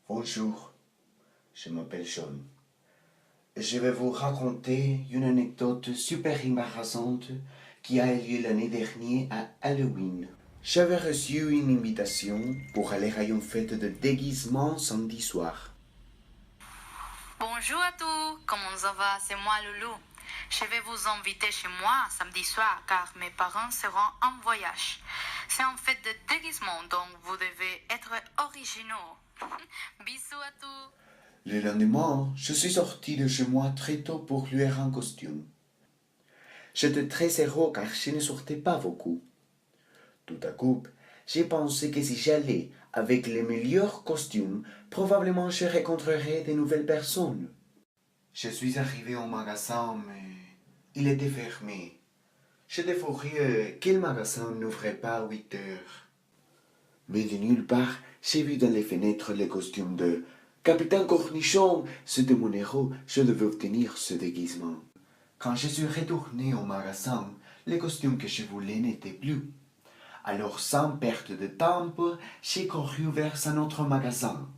Bonjour, je m'appelle Sean. Je vais vous raconter une anecdote super embarrassante qui a eu lieu l'année dernière à Halloween. J'avais reçu une invitation pour aller à une fête de déguisement samedi soir. Bonjour à tous, comment ça va? C'est moi Loulou. Je vais vous inviter chez moi samedi soir car mes parents seront en voyage. C'est en fête de déguisement donc vous devez être originaux. Bisous à tous. Le lendemain, je suis sorti de chez moi très tôt pour lui un costume. J'étais très heureux car je ne sortais pas beaucoup. Tout à coup, j'ai pensé que si j'allais avec les meilleurs costumes, probablement je rencontrerais de nouvelles personnes. Je suis arrivé au magasin, mais il était fermé. J'étais furieux que le magasin n'ouvrait pas à 8 heures. Mais de nulle part, j'ai vu dans les fenêtres les costumes de Capitaine Cornichon. C'était mon héros, je devais obtenir ce déguisement. Quand je suis retourné au magasin, les costumes que je voulais n'étaient plus. Alors, sans perte de temps, j'ai couru vers un autre magasin.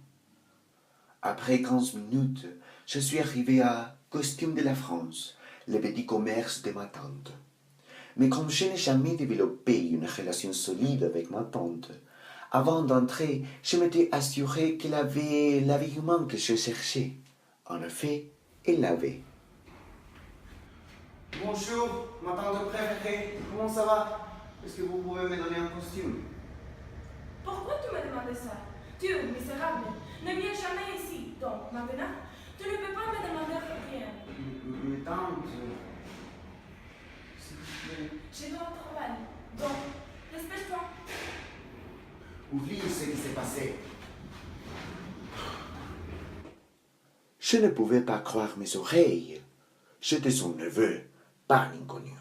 Après 15 minutes, je suis arrivé à Costume de la France, le petit commerce de ma tante. Mais comme je n'ai jamais développé une relation solide avec ma tante, avant d'entrer, je m'étais assuré qu'elle avait l'habillement que je cherchais. En effet, elle l'avait. Bonjour, ma tante préférée, comment ça va? Est-ce que vous pouvez me donner un costume? Pourquoi tu me demandes ça? Tu, misérable, ne viens jamais ici. Donc, maintenant, tu ne peux pas me demander rien. Mais tante, s'il vous plaît, Je dois travailler. Donc, dépêche-toi. oubliez ce qui s'est passé. Je ne pouvais pas croire mes oreilles. J'étais son neveu, pas un inconnu.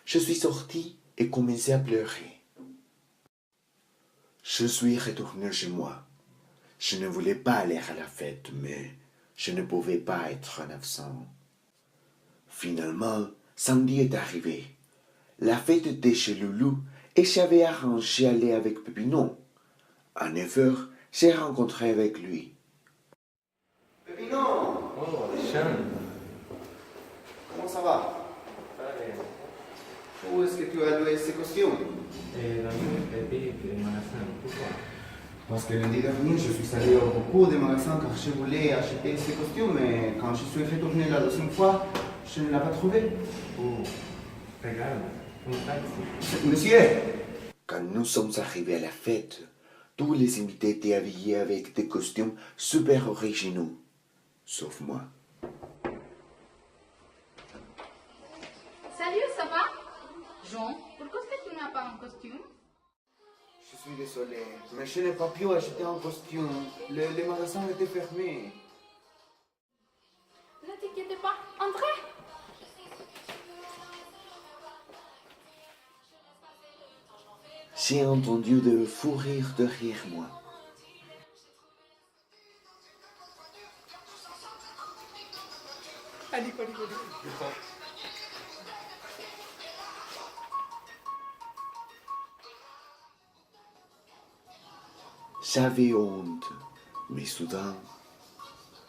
Je suis sorti et commençai à pleurer. Je suis retourné chez moi. Je ne voulais pas aller à la fête, mais je ne pouvais pas être un absent. Finalement, samedi est arrivé. La fête était chez Loulou et j'avais arrangé aller avec Pépinon. À 9 heures, j'ai rencontré avec lui. Pépinon, Oh, Sean. comment ça va? Vale. Où est-ce que tu as loué ces costumes? Dans le petit magasin. Pourquoi? Parce que lundi dernier, je suis allé au beaucoup de magasins car je voulais acheter ces costumes, mais quand je suis retourné la deuxième fois, je ne l'ai pas trouvé. Oh, regarde, un taxi. Monsieur! Quand nous sommes arrivés à la fête, tous les invités étaient habillés avec des costumes super originaux, sauf moi. Salut, ça va? Jean, pourquoi est-ce que tu n'as pas un costume? Je suis désolé, mais je n'ai pas pu acheter un costume. Les magasins étaient fermés. Ne t'inquiète pas, entrez! J'ai entendu de fous rires derrière moi. Allez. J'avais honte, mais soudain,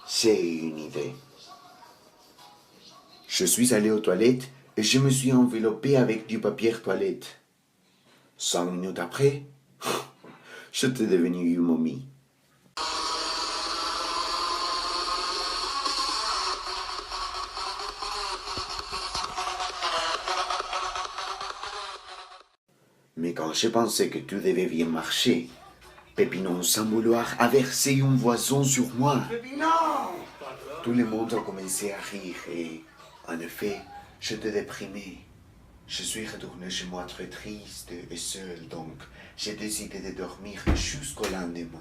j'ai eu une idée. Je suis allé aux toilettes et je me suis enveloppé avec du papier toilette. 5 minutes après, j'étais devenu une momie. Mais quand j'ai pensé que tout devait bien marcher, Pépinon, sans vouloir, a versé un poison sur moi. Pépinon! Tout le monde a commencé à rire et, en effet, j'étais déprimé. Je suis retourné chez moi très triste et seul, donc j'ai décidé de dormir jusqu'au lendemain.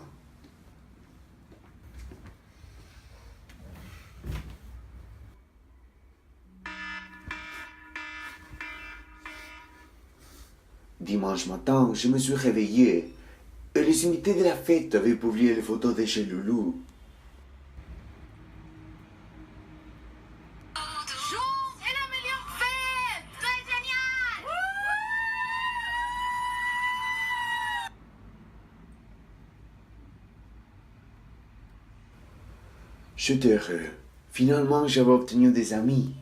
Dimanche matin, je me suis réveillé et les invités de la fête avaient publié les photos de chez Loulou. Jean est la meilleure fête! Très génial! J'étais heureux. Finalement, j'avais obtenu des amis.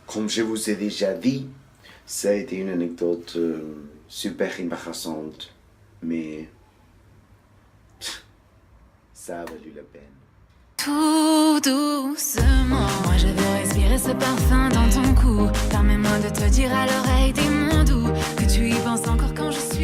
Comme je vous ai déjà dit, ça a été une anecdote super embarrassante, mais ça a valu la peine. Tout doucement, moi je veux respirer ce parfum dans ton cou. Permets-moi de te dire à l'oreille des mots doux que tu y penses encore quand je suis